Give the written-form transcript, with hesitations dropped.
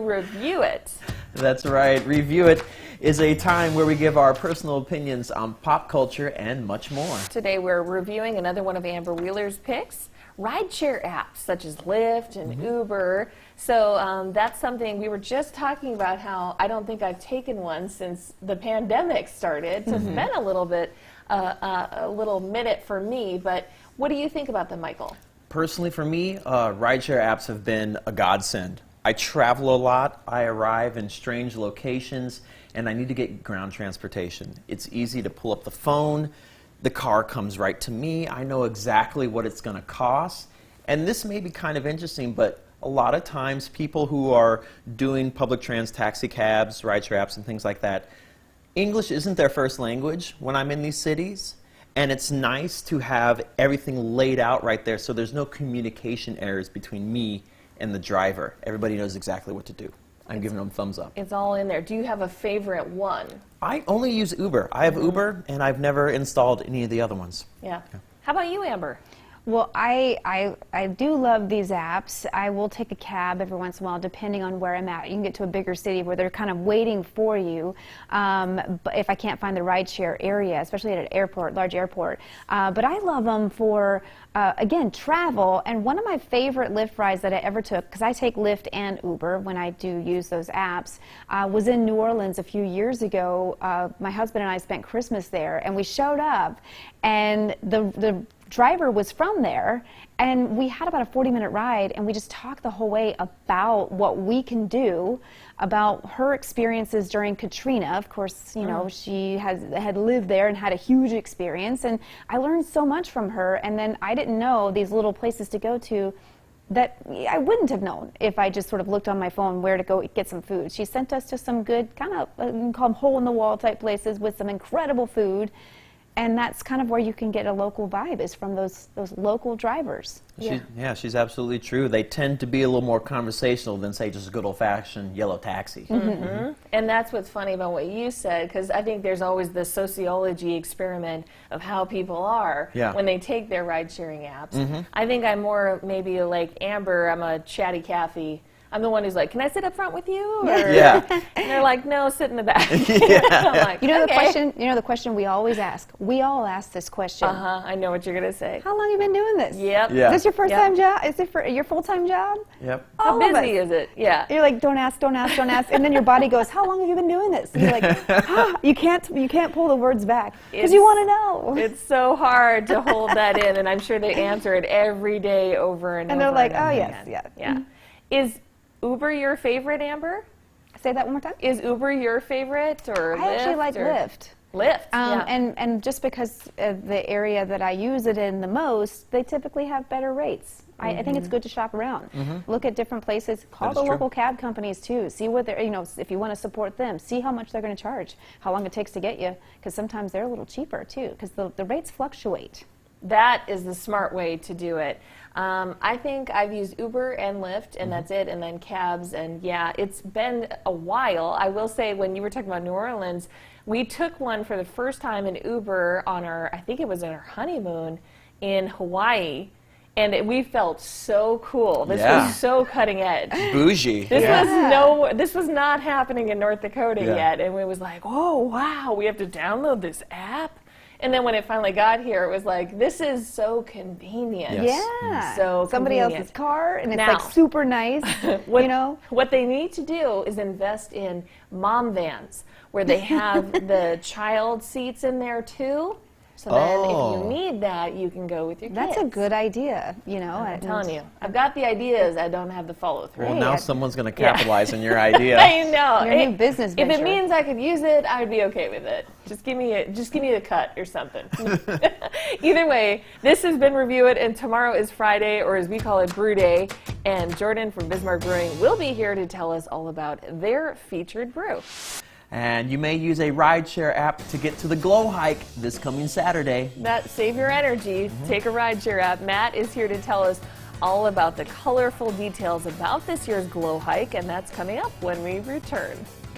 Review It. That's right. Review It is a time where we give our personal opinions on pop culture and much more. Today we're reviewing another one of Amber Wheeler's picks, rideshare apps such as Lyft and Uber. So that's something we were just talking about, how I don't think I've taken one since the pandemic started. So it's been a little bit, a little minute for me. But what do you think about them, Michael? Personally, for me, rideshare apps have been a godsend. I travel a lot, I arrive in strange locations, and I need to get ground transportation. It's easy to pull up the phone, the car comes right to me, I know exactly what it's going to cost. And this may be kind of interesting, but a lot of times people who are doing public taxi cabs, rideshare apps, and things like that, English isn't their first language when I'm in these cities. And it's nice to have everything laid out right there so there's no communication errors between me and the driver. Everybody knows exactly what to do. I'm giving them thumbs up. It's all in there. Do you have a favorite one? I only use Uber. I have Uber, and I've never installed any of the other ones. Yeah. How about you, Amber? Well, I do love these apps. I will take a cab every once in a while, depending on where I'm at. You can get to a bigger city where they're kind of waiting for you, but if I can't find the rideshare area, especially at an airport, large airport. But I love them for, again, travel. And one of my favorite Lyft rides that I ever took, because I take Lyft and Uber when I do use those apps, was in New Orleans a few years ago. My husband and I spent Christmas there, and we showed up, and the driver was from there, and we had about a 40-minute ride, and we just talked the whole way about what we can do, about her experiences during Katrina. Of course, you know, she had lived there and had a huge experience, and I learned so much from her. And then I didn't know these little places to go to that I wouldn't have known if I just sort of looked on my phone where to go get some food. She sent us to some good kind of you can call them hole-in-the-wall type places with some incredible food. And that's kind of where you can get a local vibe, is from those local drivers. Yeah, she's absolutely true. They tend to be a little more conversational than, say, just a good old-fashioned yellow taxi. And that's what's funny about what you said, because I think there's always the sociology experiment of how people are when they take their ride-sharing apps. I think I'm more maybe like Amber. I'm a chatty Cathy. I'm the one who's like, can I sit up front with you? Or, and they're like, no, sit in the back. I'm like, you know, the question we always ask. We all ask this question. I know what you're gonna say. How long have you been doing this? Yep. Is this your first time job? Is it for your full-time job? Yep. How busy is it? Yeah. You're like, don't ask, don't ask, don't ask, and then your body goes, how long have you been doing this? And you're like, you can't pull the words back because you want to know. It's so hard to hold that in, and I'm sure they answer it every day over and over. And they're like, oh again. yes, yeah. Is Uber your favorite, Amber? Say that one more time. Is Uber your favorite, or Lyft? I actually like Lyft. Lyft, and just because of the area that I use it in the most, they typically have better rates. I think it's good to shop around. Look at different places. Call the local cab companies too. See what they're, if you want to support them, see how much they're going to charge, how long it takes to get you, because sometimes they're a little cheaper too, because the rates fluctuate. That is the smart way to do it. I think I've used Uber and Lyft, and that's it, and then cabs, and yeah, it's been a while. I will say, when you were talking about New Orleans, we took one for the first time in Uber on I think it was on our honeymoon in Hawaii, and we felt so cool. This was so cutting edge. Bougie. This was not happening in North Dakota yet, and we was like, oh wow, we have to download this app? And then when it finally got here, it was like, this is so convenient. Yeah. So somebody else's car, and it's like super nice. What they need to do is invest in mom vans, where they have the child seats in there too. So then if you need that, you can go with your kids. That's a good idea, I'm telling you. I've got the ideas, I don't have the follow-through. Well, now someone's going to capitalize on your idea. I know. Your new business venture. If it means I could use it, I'd be okay with it. Just give me the cut or something. Either way, this has been Review It, and tomorrow is Friday, or as we call it, Brew Day. And Jordan from Bismarck Brewing will be here to tell us all about their featured brew. And you may use a rideshare app to get to the Glow Hike this coming Saturday. Save your energy. Take a rideshare app. Matt is here to tell us all about the colorful details about this year's Glow Hike, and that's coming up when we return.